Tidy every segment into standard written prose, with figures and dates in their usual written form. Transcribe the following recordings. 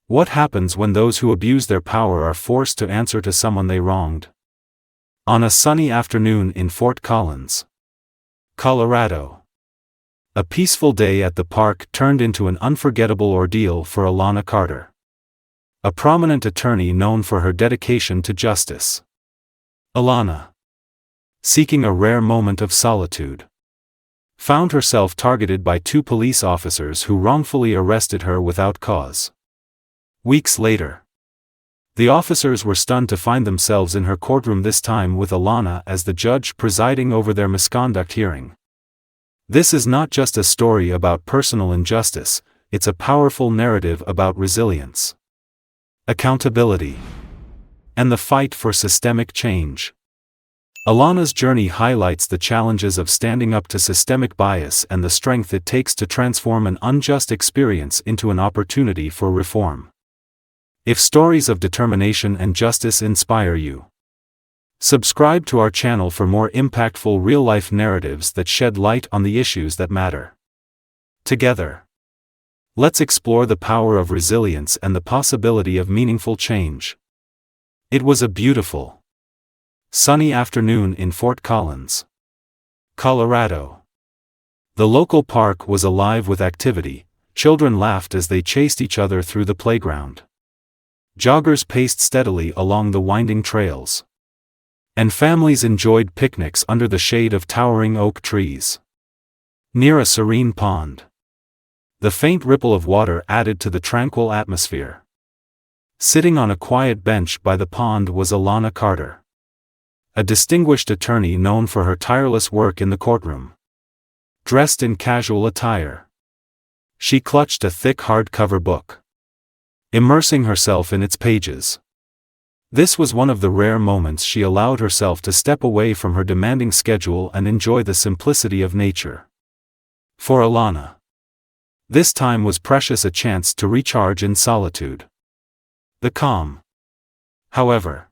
What happens when those who abuse their power are forced to answer to someone they wronged? On a sunny afternoon in Fort Collins, Colorado, a peaceful day at the park turned into an unforgettable ordeal for Alana Carter, a prominent attorney known for her dedication to justice. Alana, seeking a rare moment of solitude, found herself targeted by two police officers who wrongfully arrested her without cause. Weeks later, the officers were stunned to find themselves in her courtroom, this time with Alana as the judge presiding over their misconduct hearing. This is not just a story about personal injustice, it's a powerful narrative about resilience, accountability, and the fight for systemic change. Alana's journey highlights the challenges of standing up to systemic bias and the strength it takes to transform an unjust experience into an opportunity for reform. If stories of determination and justice inspire you, subscribe to our channel for more impactful real-life narratives that shed light on the issues that matter. Together, let's explore the power of resilience and the possibility of meaningful change. It was a beautiful, sunny afternoon in Fort Collins, Colorado. The local park was alive with activity. Children laughed as they chased each other through the playground. Joggers paced steadily along the winding trails, and families enjoyed picnics under the shade of towering oak trees. Near a serene pond, the faint ripple of water added to the tranquil atmosphere. Sitting on a quiet bench by the pond was Alana Carter, a distinguished attorney known for her tireless work in the courtroom. Dressed in casual attire, she clutched a thick hardcover book, immersing herself in its pages. This was one of the rare moments she allowed herself to step away from her demanding schedule and enjoy the simplicity of nature. For Alana, this time was precious, a chance to recharge in solitude. The calm, however,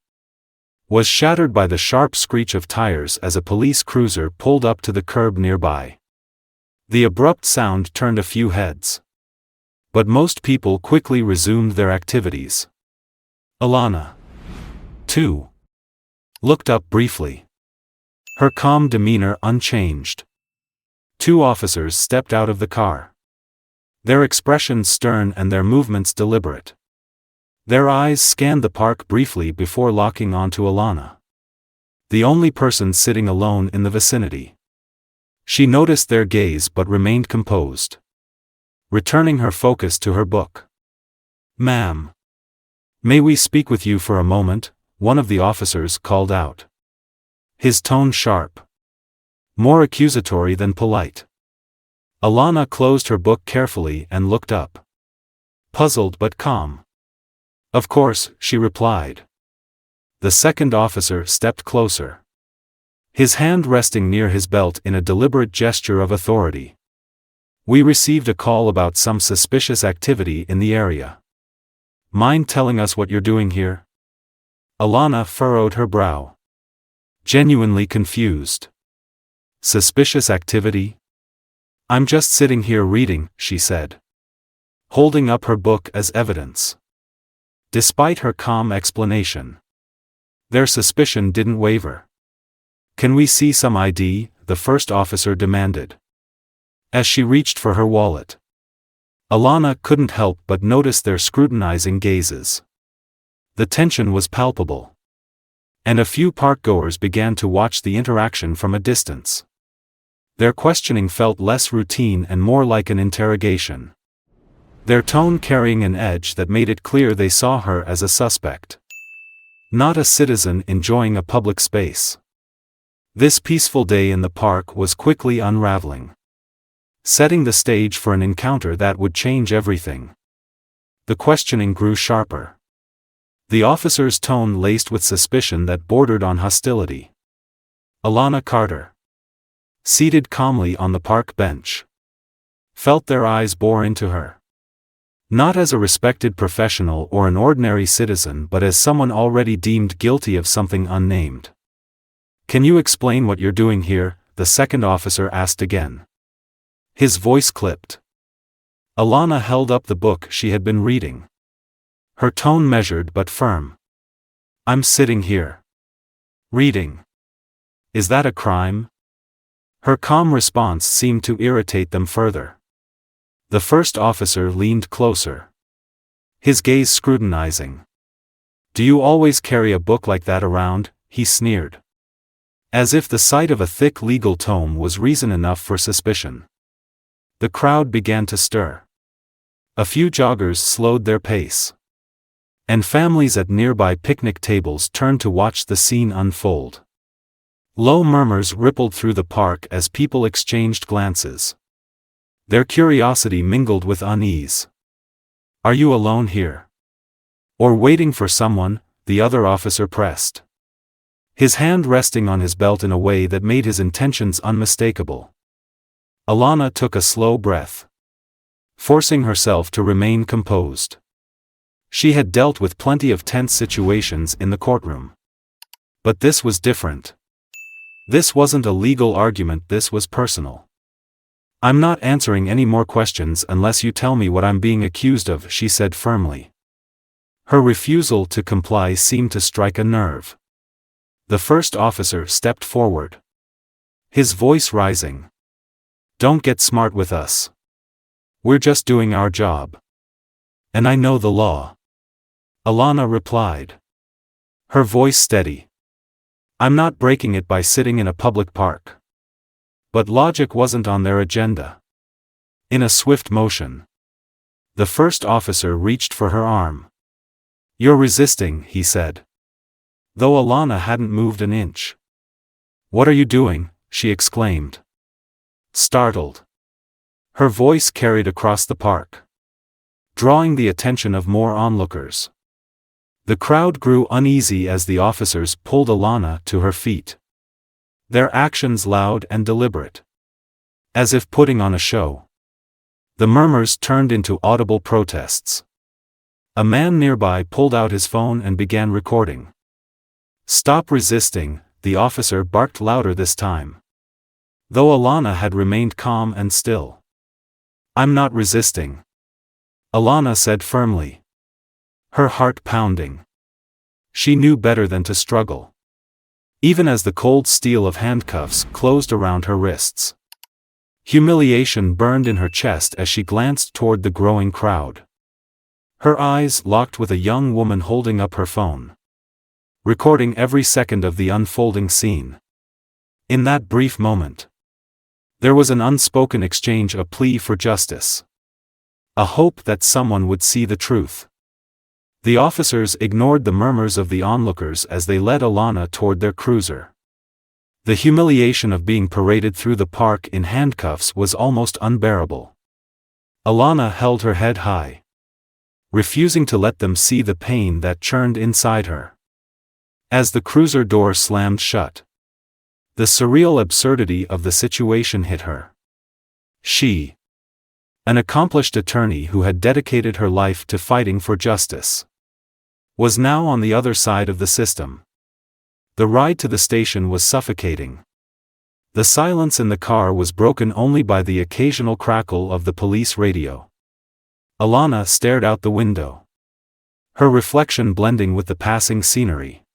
was shattered by the sharp screech of tires as a police cruiser pulled up to the curb nearby. The abrupt sound turned a few heads, but most people quickly resumed their activities. Alana, too, looked up briefly, her calm demeanor unchanged. Two officers stepped out of the car, their expressions stern and their movements deliberate. Their eyes scanned the park briefly before locking onto Alana, the only person sitting alone in the vicinity. She noticed their gaze but remained composed, returning her focus to her book. "Ma'am, may we speak with you for a moment?" one of the officers called out, his tone sharp, more accusatory than polite. Alana closed her book carefully and looked up, puzzled but calm. "Of course," she replied. The second officer stepped closer, his hand resting near his belt in a deliberate gesture of authority. "We received a call about some suspicious activity in the area. Mind telling us what you're doing here?" Alana furrowed her brow, genuinely confused. "Suspicious activity? I'm just sitting here reading," she said, holding up her book as evidence. Despite her calm explanation, their suspicion didn't waver. "Can we see some ID?" the first officer demanded, as she reached for her wallet. Alana couldn't help but notice their scrutinizing gazes. The tension was palpable, and a few parkgoers began to watch the interaction from a distance. Their questioning felt less routine and more like an interrogation, their tone carrying an edge that made it clear they saw her as a suspect, not a citizen enjoying a public space. This peaceful day in the park was quickly unraveling, setting the stage for an encounter that would change everything. The questioning grew sharper, the officer's tone laced with suspicion that bordered on hostility. Alana Carter, seated calmly on the park bench, felt their eyes bore into her. Not as a respected professional or an ordinary citizen, but as someone already deemed guilty of something unnamed. "Can you explain what you're doing here?" the second officer asked again, his voice clipped. Alana held up the book she had been reading. her tone measured but firm. "I'm sitting here. Reading. Is that a crime?" Her calm response seemed to irritate them further. The first officer leaned closer, his gaze scrutinizing. "Do you always carry a book like that around?" he sneered. As if the sight of a thick legal tome was reason enough for suspicion. The crowd began to stir. A few joggers slowed their pace. And families at nearby picnic tables turned to watch the scene unfold. Low murmurs rippled through the park as people exchanged glances. Their curiosity mingled with unease. "Are you alone here? Or waiting for someone?" the other officer pressed, his hand resting on his belt in a way that made his intentions unmistakable. Alana took a slow breath, forcing herself to remain composed. She had dealt with plenty of tense situations in the courtroom. But this was different. This wasn't a legal argument, this was personal. "I'm not answering any more questions unless you tell me what I'm being accused of," she said firmly. Her refusal to comply seemed to strike a nerve. The first officer stepped forward, his voice rising. "Don't get smart with us. We're just doing our job. And I know the law." Alana replied, her voice steady. "I'm not breaking it by sitting in a public park." But logic wasn't on their agenda. In a swift motion, the first officer reached for her arm. "You're resisting," he said, though Alana hadn't moved an inch. "What are you doing?" she exclaimed, startled. Her voice carried across the park, drawing the attention of more onlookers. The crowd grew uneasy as the officers pulled Alana to her feet, their actions loud and deliberate, as if putting on a show. The murmurs turned into audible protests. A man nearby pulled out his phone and began recording. "Stop resisting," the officer barked louder this time, though Alana had remained calm and still. "I'm not resisting," Alana said firmly, her heart pounding. She knew better than to struggle, even as the cold steel of handcuffs closed around her wrists. Humiliation burned in her chest as she glanced toward the growing crowd. Her eyes locked with a young woman holding up her phone, recording every second of the unfolding scene. In that brief moment, there was an unspoken exchange, a plea for justice, a hope that someone would see the truth. The officers ignored the murmurs of the onlookers as they led Alana toward their cruiser. The humiliation of being paraded through the park in handcuffs was almost unbearable. Alana held her head high, refusing to let them see the pain that churned inside her. As the cruiser door slammed shut, the surreal absurdity of the situation hit her. She, an accomplished attorney who had dedicated her life to fighting for justice, was now on the other side of the system. The ride to the station was suffocating. The silence in the car was broken only by the occasional crackle of the police radio. Alana stared out the window, her reflection blending with the passing scenery.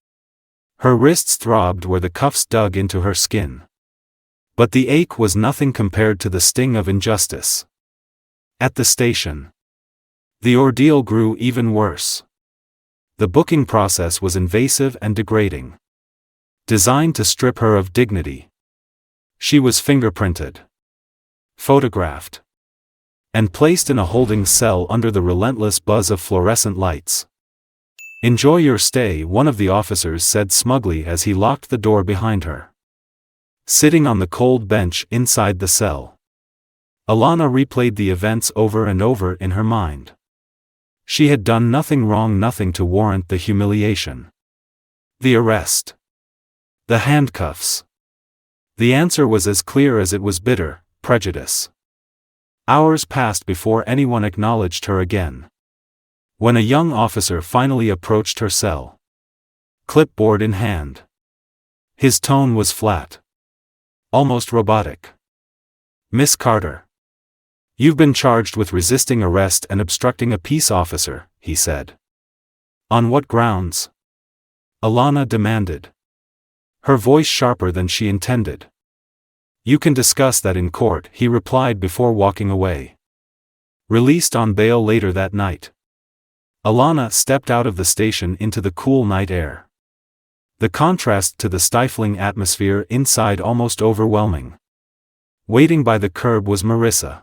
Her wrists throbbed where the cuffs dug into her skin. But the ache was nothing compared to the sting of injustice. At the station, the ordeal grew even worse. The booking process was invasive and degrading, designed to strip her of dignity. She was fingerprinted, photographed, and placed in a holding cell under the relentless buzz of fluorescent lights. "Enjoy your stay," one of the officers said smugly as he locked the door behind her. Sitting on the cold bench inside the cell, Alana replayed the events over and over in her mind. She had done nothing wrong, nothing to warrant the humiliation, the arrest, the handcuffs. The answer was as clear as it was bitter: prejudice. Hours passed before anyone acknowledged her again. When a young officer finally approached her cell, clipboard in hand, his tone was flat, almost robotic. "Miss Carter, you've been charged with resisting arrest and obstructing a peace officer," he said. On what grounds? Alana demanded. Her voice sharper than she intended. You can discuss that in court, he replied before walking away. Released on bail later that night, Alana stepped out of the station into the cool night air. The contrast to the stifling atmosphere inside almost overwhelming. Waiting by the curb was Marissa,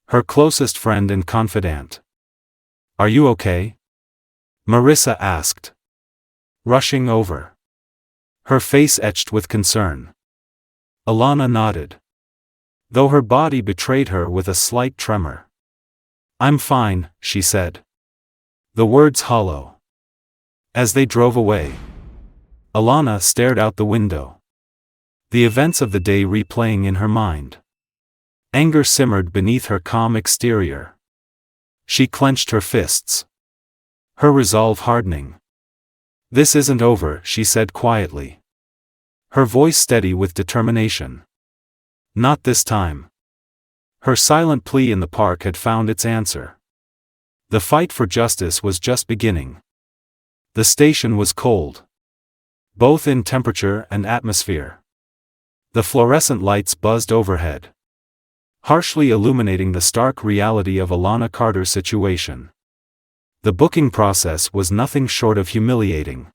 her closest friend and confidant. Are you okay? Marissa asked, rushing over, her face etched with concern. Alana nodded, though her body betrayed her with a slight tremor. I'm fine, she said, the words hollow. As they drove away, Alana stared out the window, the events of the day replaying in her mind. Anger simmered beneath her calm exterior. She clenched her fists, her resolve hardening. This isn't over, she said quietly, her voice steady with determination. Not this time. Her silent plea in the park had found its answer. The fight for justice was just beginning. The station was cold, both in temperature and atmosphere. The fluorescent lights buzzed overhead, harshly illuminating the stark reality of Alana Carter's situation. The booking process was nothing short of humiliating.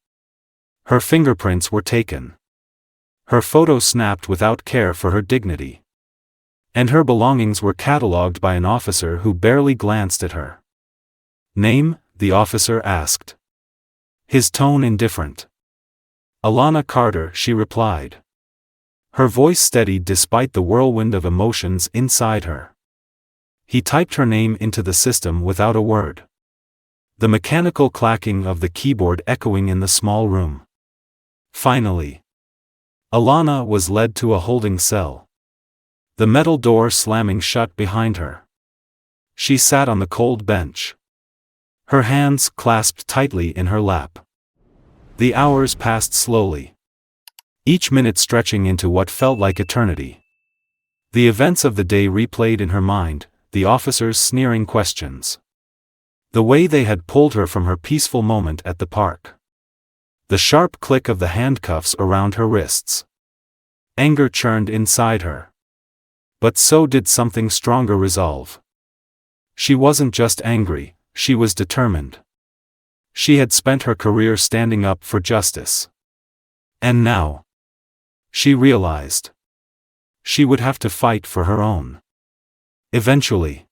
Her fingerprints were taken, her photo snapped without care for her dignity, and her belongings were catalogued by an officer who barely glanced at her. Name? The officer asked, his tone indifferent. Alana Carter, she replied, her voice steadied despite the whirlwind of emotions inside her. He typed her name into the system without a word, the mechanical clacking of the keyboard echoing in the small room. Finally, Alana was led to a holding cell, the metal door slamming shut behind her. She sat on the cold bench, her hands clasped tightly in her lap. The hours passed slowly, each minute stretching into what felt like eternity. The events of the day replayed in her mind, the officer's sneering questions, the way they had pulled her from her peaceful moment at the park, the sharp click of the handcuffs around her wrists. Anger churned inside her. But so did something stronger, resolve. She wasn't just angry, she was determined. She had spent her career standing up for justice. And now, she realized, she would have to fight for her own. Eventually,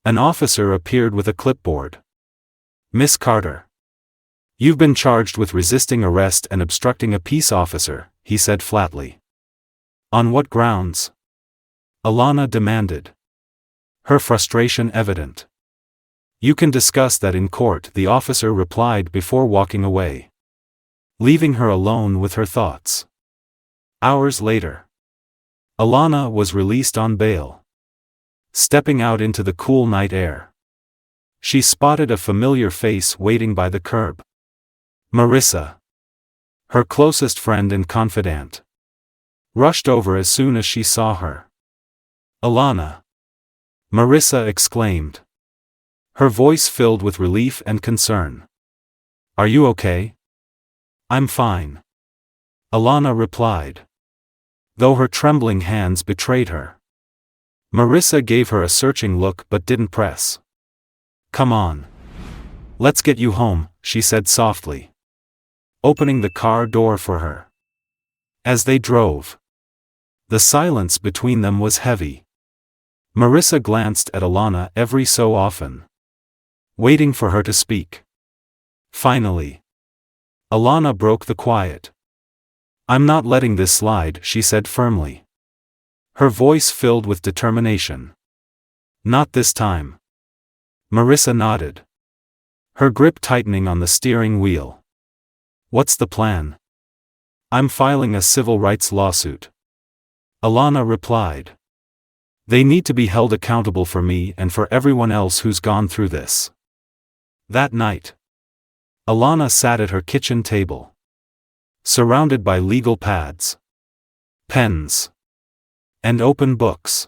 an officer appeared with a clipboard. Miss Carter, you've been charged with resisting arrest and obstructing a peace officer, he said flatly. On what grounds? Alana demanded, her frustration evident. You can discuss that in court, the officer replied before walking away, leaving her alone with her thoughts. Hours later, Alana was released on bail. Stepping out into the cool night air, she spotted a familiar face waiting by the curb. Marissa, her closest friend and confidant, rushed over as soon as she saw her. Alana, Marissa exclaimed, her voice filled with relief and concern. Are you okay? I'm fine, Alana replied, though her trembling hands betrayed her. Marissa gave her a searching look but didn't press. Come on. Let's get you home, she said softly, opening the car door for her. As they drove, the silence between them was heavy. Marissa glanced at Alana every so often, waiting for her to speak. Finally, Alana broke the quiet. I'm not letting this slide, she said firmly, her voice filled with determination. Not this time. Marissa nodded, her grip tightening on the steering wheel. What's the plan? I'm filing a civil rights lawsuit, Alana replied. They need to be held accountable for me and for everyone else who's gone through this. That night, Alana sat at her kitchen table, surrounded by legal pads, pens, and open books.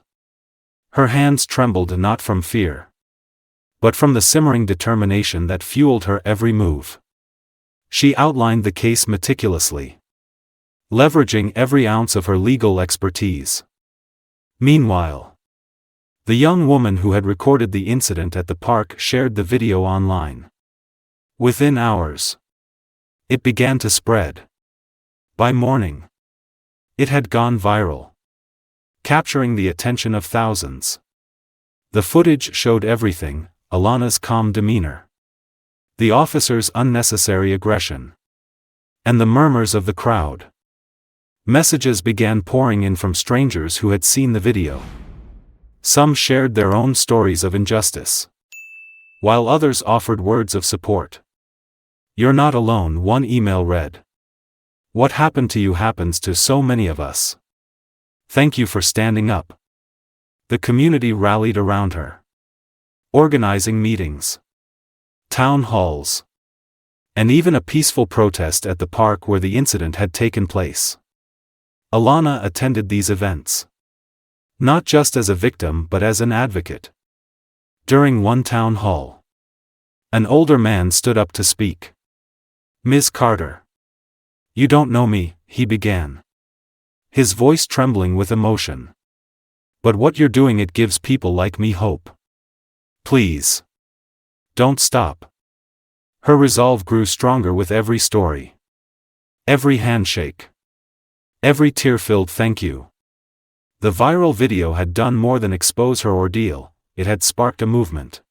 Her hands trembled not from fear, but from the simmering determination that fueled her every move. She outlined the case meticulously, leveraging every ounce of her legal expertise. Meanwhile, the young woman who had recorded the incident at the park shared the video online. Within hours, it began to spread. By morning, it had gone viral, capturing the attention of thousands. The footage showed everything: Alana's calm demeanor, the officer's unnecessary aggression, and the murmurs of the crowd. Messages began pouring in from strangers who had seen the video. Some shared their own stories of injustice, while others offered words of support. "You're not alone," one email read. "What happened to you happens to so many of us. Thank you for standing up." The community rallied around her, organizing meetings, town halls, and even a peaceful protest at the park where the incident had taken place. Alana attended these events, not just as a victim but as an advocate. During one town hall, an older man stood up to speak. "Ms. Carter, you don't know me," he began, his voice trembling with emotion. "But what you're doing, it gives people like me hope. Please, don't stop." Her resolve grew stronger with every story, every handshake, every tear-filled thank you. The viral video had done more than expose her ordeal, it had sparked a movement.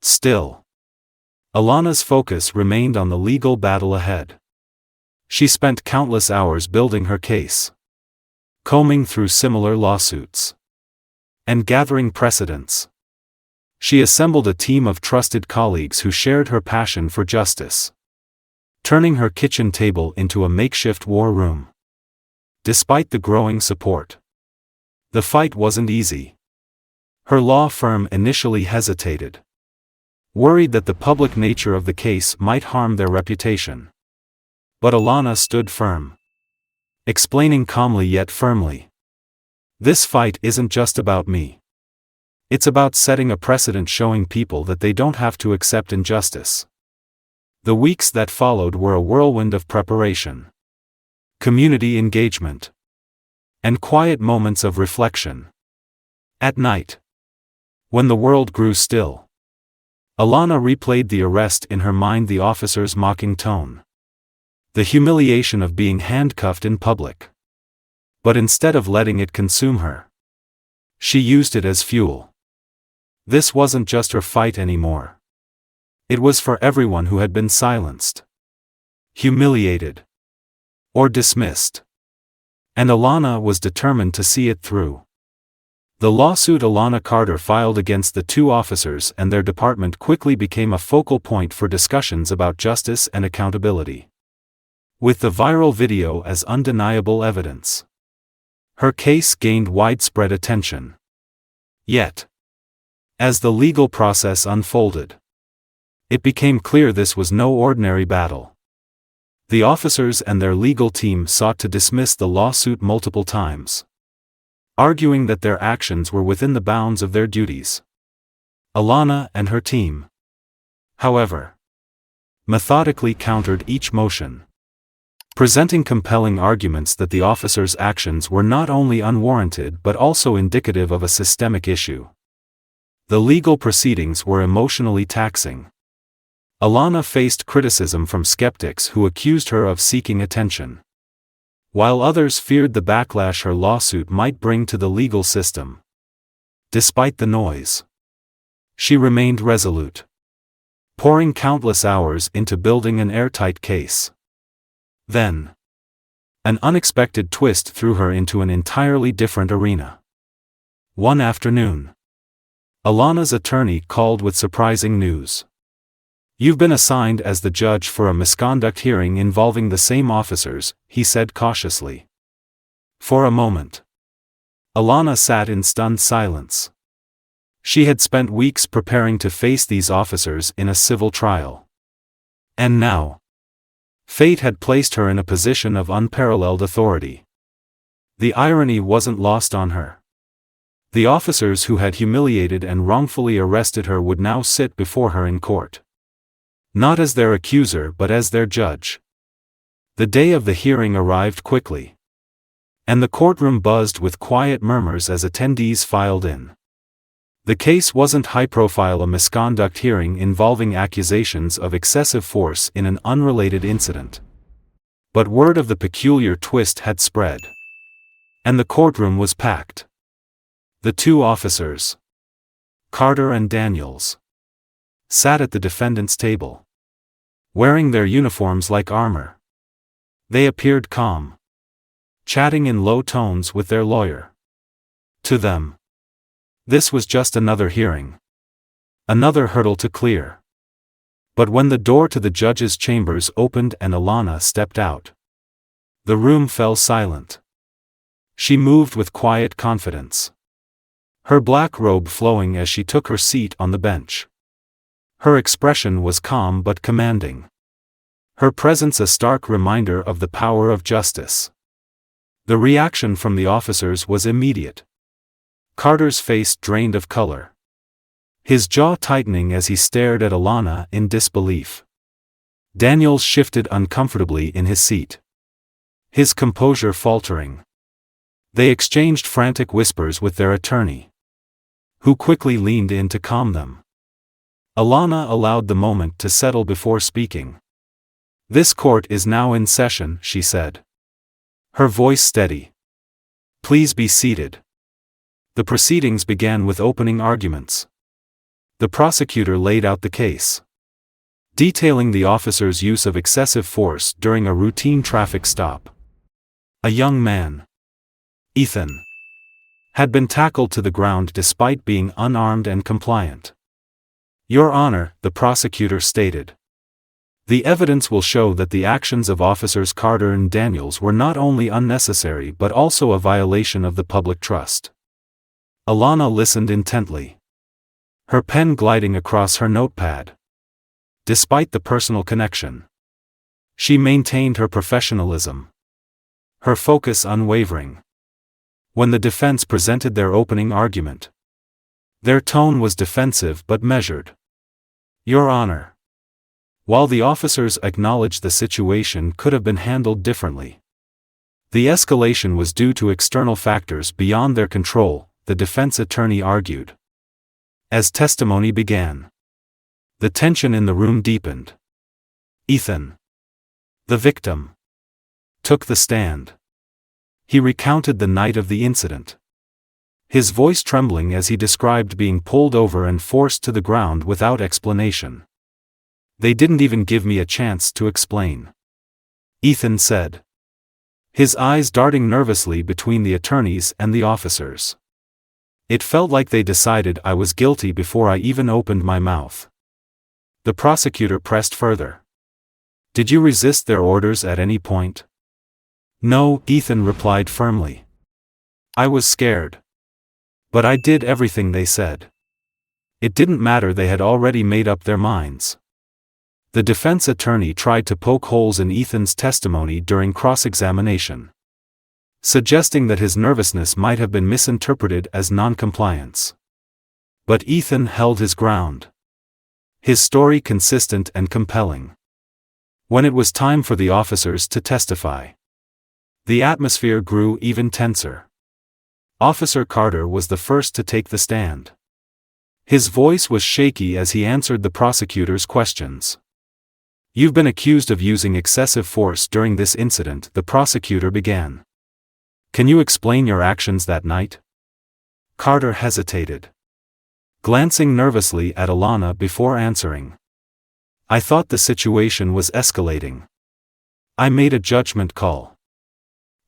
Still, Alana's focus remained on the legal battle ahead. She spent countless hours building her case, combing through similar lawsuits, and gathering precedents. She assembled a team of trusted colleagues who shared her passion for justice, turning her kitchen table into a makeshift war room. Despite the growing support, the fight wasn't easy. Her law firm initially hesitated, worried that the public nature of the case might harm their reputation. But Alana stood firm, explaining calmly yet firmly, "This fight isn't just about me. It's about setting a precedent, showing people that they don't have to accept injustice." The weeks that followed were a whirlwind of preparation, community engagement, and quiet moments of reflection. At night, when the world grew still, Alana replayed the arrest in her mind, the officer's mocking tone, the humiliation of being handcuffed in public. But instead of letting it consume her, she used it as fuel. This wasn't just her fight anymore. It was for everyone who had been silenced, humiliated, or dismissed. And Alana was determined to see it through. The lawsuit Alana Carter filed against the two officers and their department quickly became a focal point for discussions about justice and accountability. With the viral video as undeniable evidence, her case gained widespread attention. Yet, as the legal process unfolded, it became clear this was no ordinary battle. The officers and their legal team sought to dismiss the lawsuit multiple times, arguing that their actions were within the bounds of their duties. Alana and her team, however, methodically countered each motion, presenting compelling arguments that the officers' actions were not only unwarranted but also indicative of a systemic issue. The legal proceedings were emotionally taxing. Alana faced criticism from skeptics who accused her of seeking attention, while others feared the backlash her lawsuit might bring to the legal system. Despite the noise, she remained resolute, pouring countless hours into building an airtight case. Then, an unexpected twist threw her into an entirely different arena. One afternoon, Alana's attorney called with surprising news. "You've been assigned as the judge for a misconduct hearing involving the same officers," he said cautiously. For a moment, Alana sat in stunned silence. She had spent weeks preparing to face these officers in a civil trial. And now, fate had placed her in a position of unparalleled authority. The irony wasn't lost on her. The officers who had humiliated and wrongfully arrested her would now sit before her in court. Not as their accuser but as their judge. The day of the hearing arrived quickly. And the courtroom buzzed with quiet murmurs as attendees filed in. The case wasn't high-profile, a misconduct hearing involving accusations of excessive force in an unrelated incident. But word of the peculiar twist had spread. And the courtroom was packed. The two officers, Carter and Daniels, sat at the defendant's table, wearing their uniforms like armor. They appeared calm, chatting in low tones with their lawyer. To them, this was just another hearing, another hurdle to clear. But when the door to the judge's chambers opened and Alana stepped out, the room fell silent. She moved with quiet confidence, her black robe flowing as she took her seat on the bench. Her expression was calm but commanding, her presence a stark reminder of the power of justice. The reaction from the officers was immediate. Carter's face drained of color, his jaw tightening as he stared at Alana in disbelief. Daniels shifted uncomfortably in his seat, his composure faltering. They exchanged frantic whispers with their attorney, who quickly leaned in to calm them. Alana allowed the moment to settle before speaking. "This court is now in session," she said, her voice steady. "Please be seated." The proceedings began with opening arguments. The prosecutor laid out the case, detailing the officer's use of excessive force during a routine traffic stop. A young man, Ethan, had been tackled to the ground despite being unarmed and compliant. "Your Honor," the prosecutor stated, "the evidence will show that the actions of Officers Carter and Daniels were not only unnecessary but also a violation of the public trust." Alana listened intently, her pen gliding across her notepad. Despite the personal connection, she maintained her professionalism, her focus unwavering. When the defense presented their opening argument, their tone was defensive but measured. "Your Honor, while the officers acknowledged the situation could have been handled differently, the escalation was due to external factors beyond their control," the defense attorney argued. As testimony began, the tension in the room deepened. Ethan, the victim, took the stand. He recounted the night of the incident, his voice trembling as he described being pulled over and forced to the ground without explanation. "They didn't even give me a chance to explain," Ethan said, his eyes darting nervously between the attorneys and the officers. "It felt like they decided I was guilty before I even opened my mouth." The prosecutor pressed further. "Did you resist their orders at any point?" "No," Ethan replied firmly. "I was scared. But I did everything they said." It didn't matter, they had already made up their minds. The defense attorney tried to poke holes in Ethan's testimony during cross-examination, suggesting that his nervousness might have been misinterpreted as non-compliance. But Ethan held his ground, his story consistent and compelling. When it was time for the officers to testify, the atmosphere grew even tenser. Officer Carter was the first to take the stand. His voice was shaky as he answered the prosecutor's questions. "You've been accused of using excessive force during this incident," the prosecutor began. "Can you explain your actions that night?" Carter hesitated, glancing nervously at Alana before answering. "I thought the situation was escalating. I made a judgment call."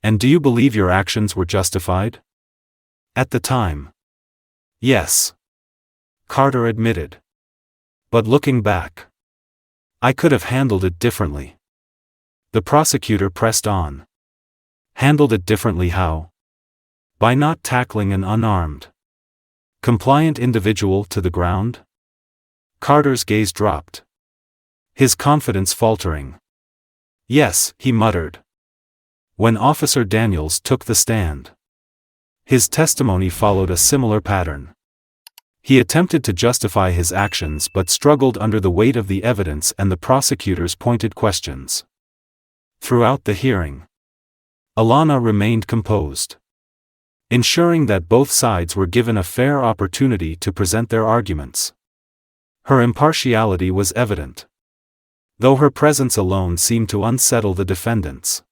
"And do you believe your actions were justified?" "At the time, yes," Carter admitted. "But looking back, I could have handled it differently." The prosecutor pressed on. "Handled it differently how?" "By not tackling an unarmed, compliant individual to the ground?" Carter's gaze dropped, his confidence faltering. "Yes," he muttered. "When Officer Daniels took the stand, His testimony followed a similar pattern. He attempted to justify his actions but struggled under the weight of the evidence and the prosecutor's pointed questions. Throughout the hearing, Alana remained composed, ensuring that both sides were given a fair opportunity to present their arguments. Her impartiality was evident, though her presence alone seemed to unsettle the defendants.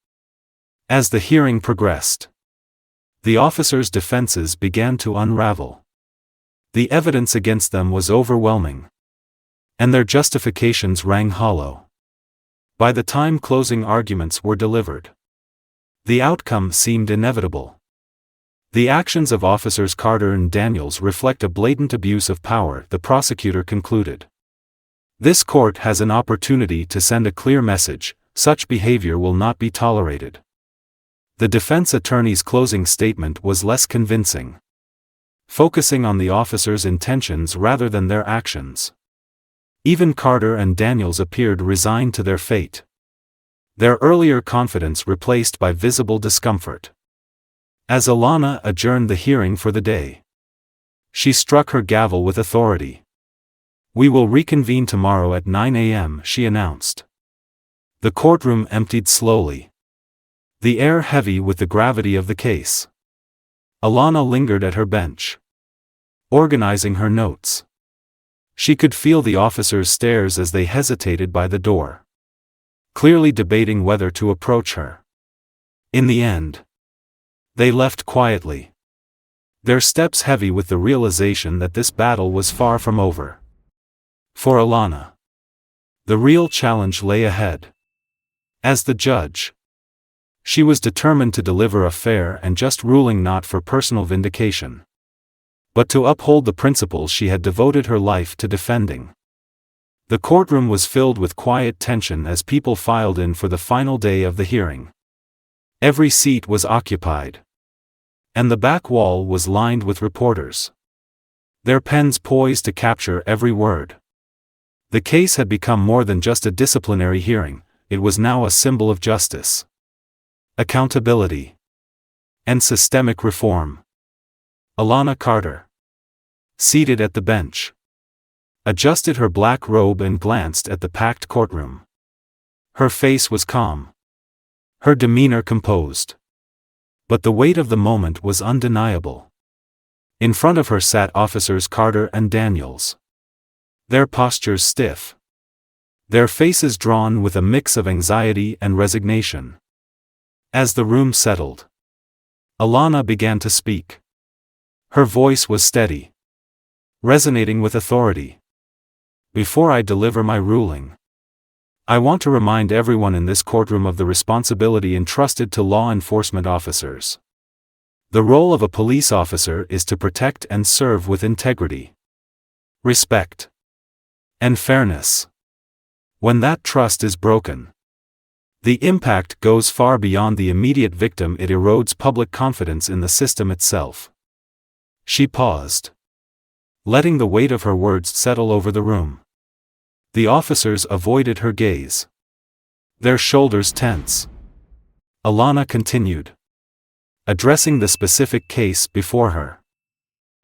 As the hearing progressed, the officers' defenses began to unravel. The evidence against them was overwhelming, and their justifications rang hollow. By the time closing arguments were delivered, the outcome seemed inevitable. The actions of Officers Carter and Daniels reflect a blatant abuse of power, the prosecutor concluded. This court has an opportunity to send a clear message: such behavior will not be tolerated. The defense attorney's closing statement was less convincing, focusing on the officers' intentions rather than their actions. Even Carter and Daniels appeared resigned to their fate, their earlier confidence replaced by visible discomfort. As Alana adjourned the hearing for the day, she struck her gavel with authority. "We will reconvene tomorrow at 9 a.m., she announced. The courtroom emptied slowly, the air heavy with the gravity of the case. Alana lingered at her bench, organizing her notes. She could feel the officers' stares as they hesitated by the door, clearly debating whether to approach her. In the end, they left quietly, their steps heavy with the realization that this battle was far from over. For Alana, the real challenge lay ahead. As the judge, she was determined to deliver a fair and just ruling, not for personal vindication, but to uphold the principles she had devoted her life to defending. The courtroom was filled with quiet tension as people filed in for the final day of the hearing. Every seat was occupied, and the back wall was lined with reporters, their pens poised to capture every word. The case had become more than just a disciplinary hearing, it was now a symbol of justice, accountability, and systemic reform. Alana Carter, seated at the bench, adjusted her black robe and glanced at the packed courtroom. Her face was calm, her demeanor composed, but the weight of the moment was undeniable. In front of her sat Officers Carter and Daniels, their postures stiff, their faces drawn with a mix of anxiety and resignation. As the room settled, Alana began to speak. Her voice was steady, resonating with authority. "Before I deliver my ruling, I want to remind everyone in this courtroom of the responsibility entrusted to law enforcement officers. The role of a police officer is to protect and serve with integrity, respect, and fairness. When that trust is broken, the impact goes far beyond the immediate victim. It erodes public confidence in the system itself." She paused, letting the weight of her words settle over the room. The officers avoided her gaze, their shoulders tense. Alana continued, addressing the specific case before her.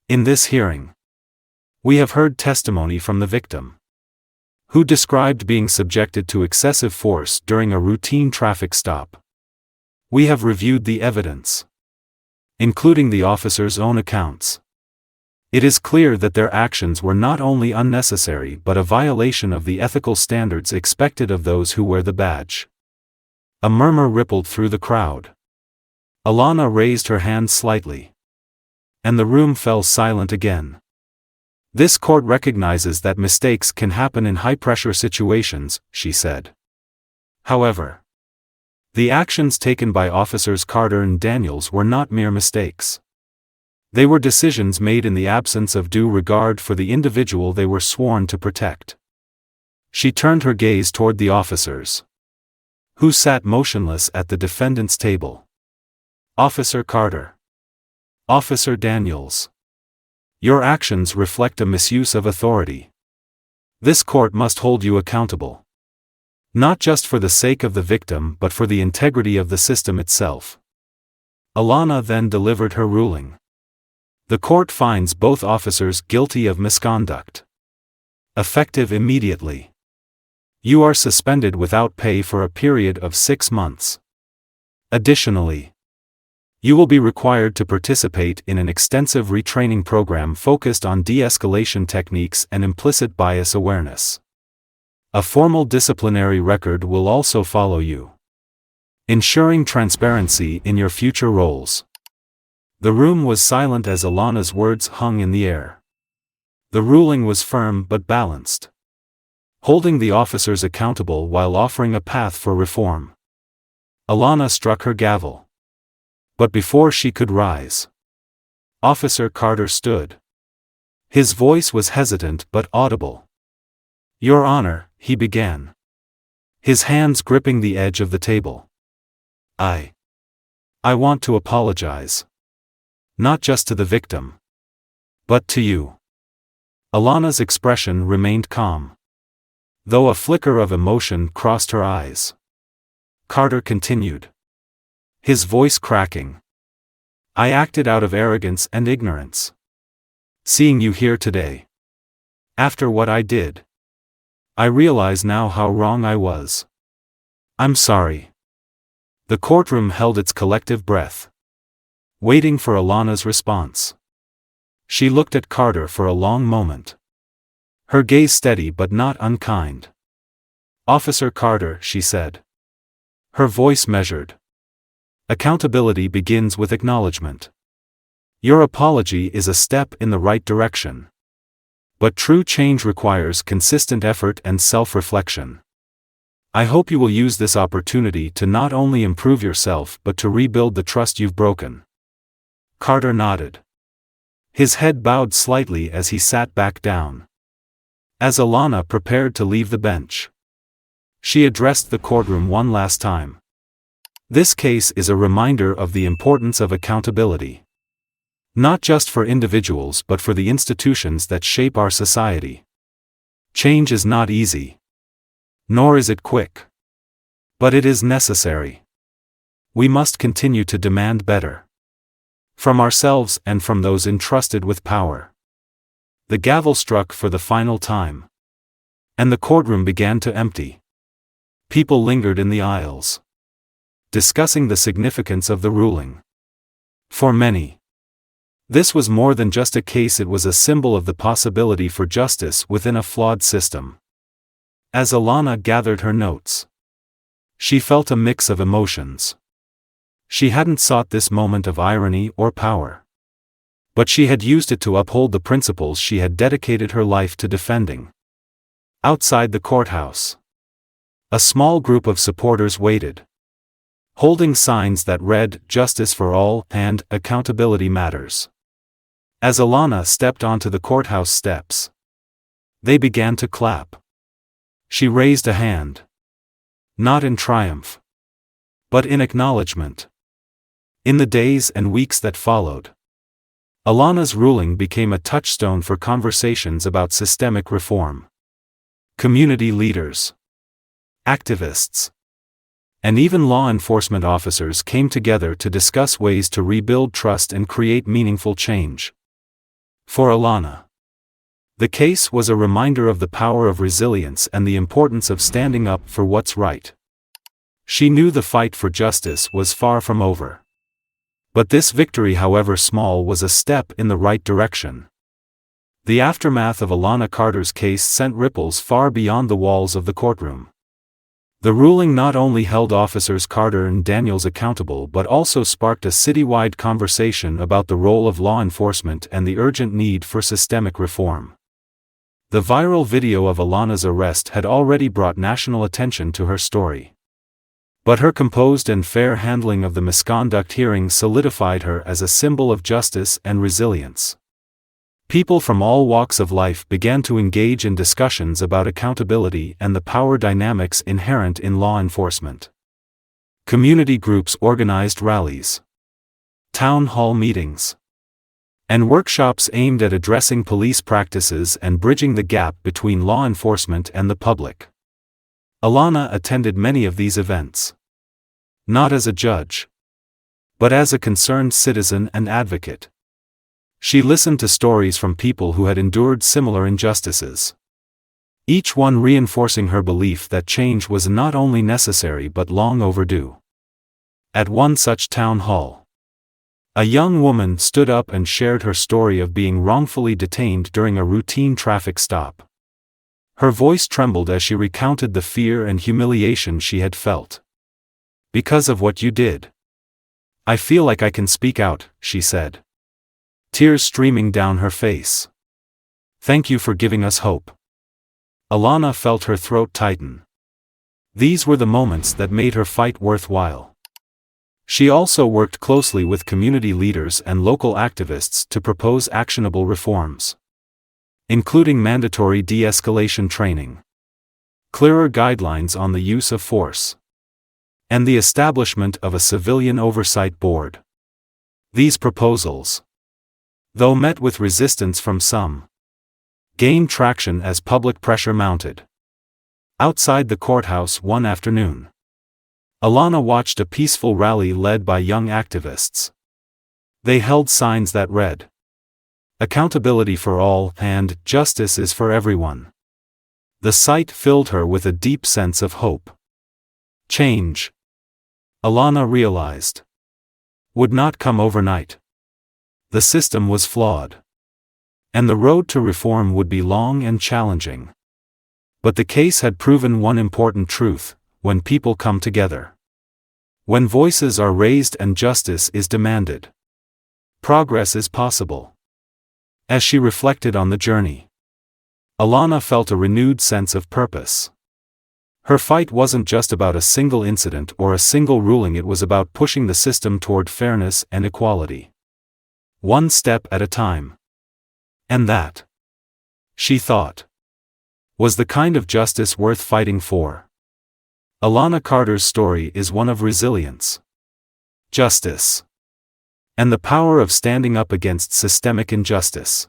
"In this hearing, we have heard testimony from the victim, who described being subjected to excessive force during a routine traffic stop. We have reviewed the evidence, including the officers' own accounts. It is clear that their actions were not only unnecessary but a violation of the ethical standards expected of those who wear the badge." A murmur rippled through the crowd. Alana raised her hand slightly, and the room fell silent again. "This court recognizes that mistakes can happen in high-pressure situations," she said. However, the actions taken by Officers Carter and Daniels were not mere mistakes. They were decisions made in the absence of due regard for the individual they were sworn to protect. She turned her gaze toward the officers, who sat motionless at the defendant's table. "Officer Carter, Officer Daniels, your actions reflect a misuse of authority. This court must hold you accountable, not just for the sake of the victim but for the integrity of the system itself." Alana then delivered her ruling. The court finds both officers guilty of misconduct. Effective immediately. You are suspended without pay for a period of 6 months. Additionally, you will be required to participate in an extensive retraining program focused on de-escalation techniques and implicit bias awareness. A formal disciplinary record will also follow you, ensuring transparency in your future roles. The room was silent as Alana's words hung in the air. The ruling was firm but balanced, holding the officers accountable while offering a path for reform. Alana struck her gavel. But before she could rise, Officer Carter stood. His voice was hesitant but audible. "Your Honor," he began, his hands gripping the edge of the table. I want to apologize. Not just to the victim, but to you." Alana's expression remained calm, though a flicker of emotion crossed her eyes. Carter continued, his voice cracking. "I acted out of arrogance and ignorance. Seeing you here today, after what I did, I realize now how wrong I was. I'm sorry." The courtroom held its collective breath, waiting for Alana's response. She looked at Carter for a long moment, her gaze steady but not unkind. "Officer Carter," she said, her voice measured, "accountability begins with acknowledgement. Your apology is a step in the right direction. But true change requires consistent effort and self-reflection. I hope you will use this opportunity to not only improve yourself but to rebuild the trust you've broken." Carter nodded. His head bowed slightly as he sat back down. As Alana prepared to leave the bench, she addressed the courtroom one last time. "This case is a reminder of the importance of accountability. Not just for individuals but for the institutions that shape our society. Change is not easy. Nor is it quick. But it is necessary. We must continue to demand better. From ourselves and from those entrusted with power." The gavel struck for the final time, and the courtroom began to empty. People lingered in the aisles, discussing the significance of the ruling. For many, this was more than just a case, it was a symbol of the possibility for justice within a flawed system. As Alana gathered her notes, she felt a mix of emotions. She hadn't sought this moment of irony or power, but she had used it to uphold the principles she had dedicated her life to defending. Outside the courthouse, a small group of supporters waited, holding signs that read "Justice for All" and "Accountability Matters." As Alana stepped onto the courthouse steps, they began to clap. She raised a hand, not in triumph, but in acknowledgement. In the days and weeks that followed, Alana's ruling became a touchstone for conversations about systemic reform. Community leaders, activists, and even law enforcement officers came together to discuss ways to rebuild trust and create meaningful change. For Alana, the case was a reminder of the power of resilience and the importance of standing up for what's right. She knew the fight for justice was far from over. But this victory, however small, was a step in the right direction. The aftermath of Alana Carter's case sent ripples far beyond the walls of the courtroom. The ruling not only held officers Carter and Daniels accountable but also sparked a citywide conversation about the role of law enforcement and the urgent need for systemic reform. The viral video of Alana's arrest had already brought national attention to her story. But her composed and fair handling of the misconduct hearing solidified her as a symbol of justice and resilience. People from all walks of life began to engage in discussions about accountability and the power dynamics inherent in law enforcement. Community groups organized rallies, town hall meetings, and workshops aimed at addressing police practices and bridging the gap between law enforcement and the public. Alana attended many of these events, not as a judge, but as a concerned citizen and advocate. She listened to stories from people who had endured similar injustices, each one reinforcing her belief that change was not only necessary but long overdue. At one such town hall, a young woman stood up and shared her story of being wrongfully detained during a routine traffic stop. Her voice trembled as she recounted the fear and humiliation she had felt. "Because of what you did. I feel like I can speak out," she said, tears streaming down her face. "Thank you for giving us hope." Alana felt her throat tighten. These were the moments that made her fight worthwhile. She also worked closely with community leaders and local activists to propose actionable reforms, including mandatory de-escalation training, clearer guidelines on the use of force, and the establishment of a civilian oversight board. These proposals, though met with resistance from some, gained traction as public pressure mounted. Outside the courthouse one afternoon, Alana watched a peaceful rally led by young activists. They held signs that read, "Accountability for all" and "Justice is for everyone." The sight filled her with a deep sense of hope. Change, Alana realized, would not come overnight. The system was flawed, and the road to reform would be long and challenging. But the case had proven one important truth: when people come together, when voices are raised and justice is demanded, progress is possible. As she reflected on the journey, Alana felt a renewed sense of purpose. Her fight wasn't just about a single incident or a single ruling, it was about pushing the system toward fairness and equality, one step at a time. And that, she thought, was the kind of justice worth fighting for. Alana Carter's story is one of resilience, justice, and the power of standing up against systemic injustice.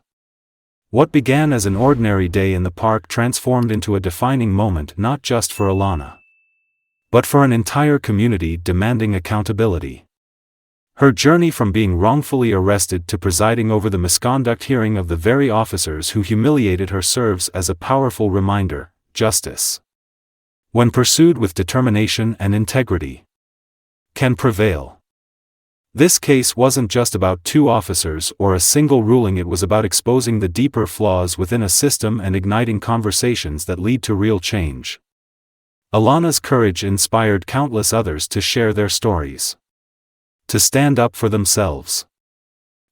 What began as an ordinary day in the park transformed into a defining moment not just for Alana, but for an entire community demanding accountability. Her journey from being wrongfully arrested to presiding over the misconduct hearing of the very officers who humiliated her serves as a powerful reminder: justice, when pursued with determination and integrity, can prevail. This case wasn't just about two officers or a single ruling, it was about exposing the deeper flaws within a system and igniting conversations that lead to real change. Alana's courage inspired countless others to share their stories, to stand up for themselves,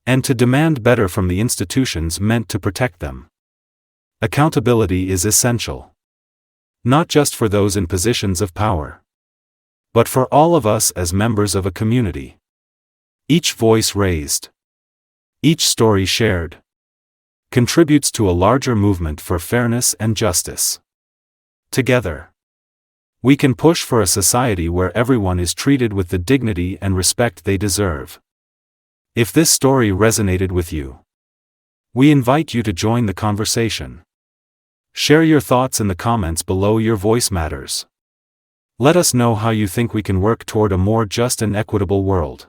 and to demand better from the institutions meant to protect them. Accountability is essential, not just for those in positions of power, but for all of us as members of a community. Each voice raised, each story shared, contributes to a larger movement for fairness and justice. Together, we can push for a society where everyone is treated with the dignity and respect they deserve. If this story resonated with you, we invite you to join the conversation. Share your thoughts in the comments below. Your voice matters. Let us know how you think we can work toward a more just and equitable world.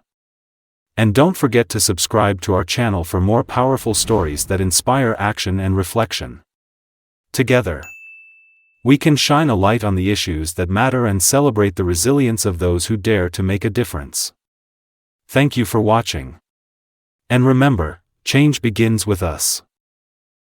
And don't forget to subscribe to our channel for more powerful stories that inspire action and reflection. Together, we can shine a light on the issues that matter and celebrate the resilience of those who dare to make a difference. Thank you for watching. And remember, change begins with us.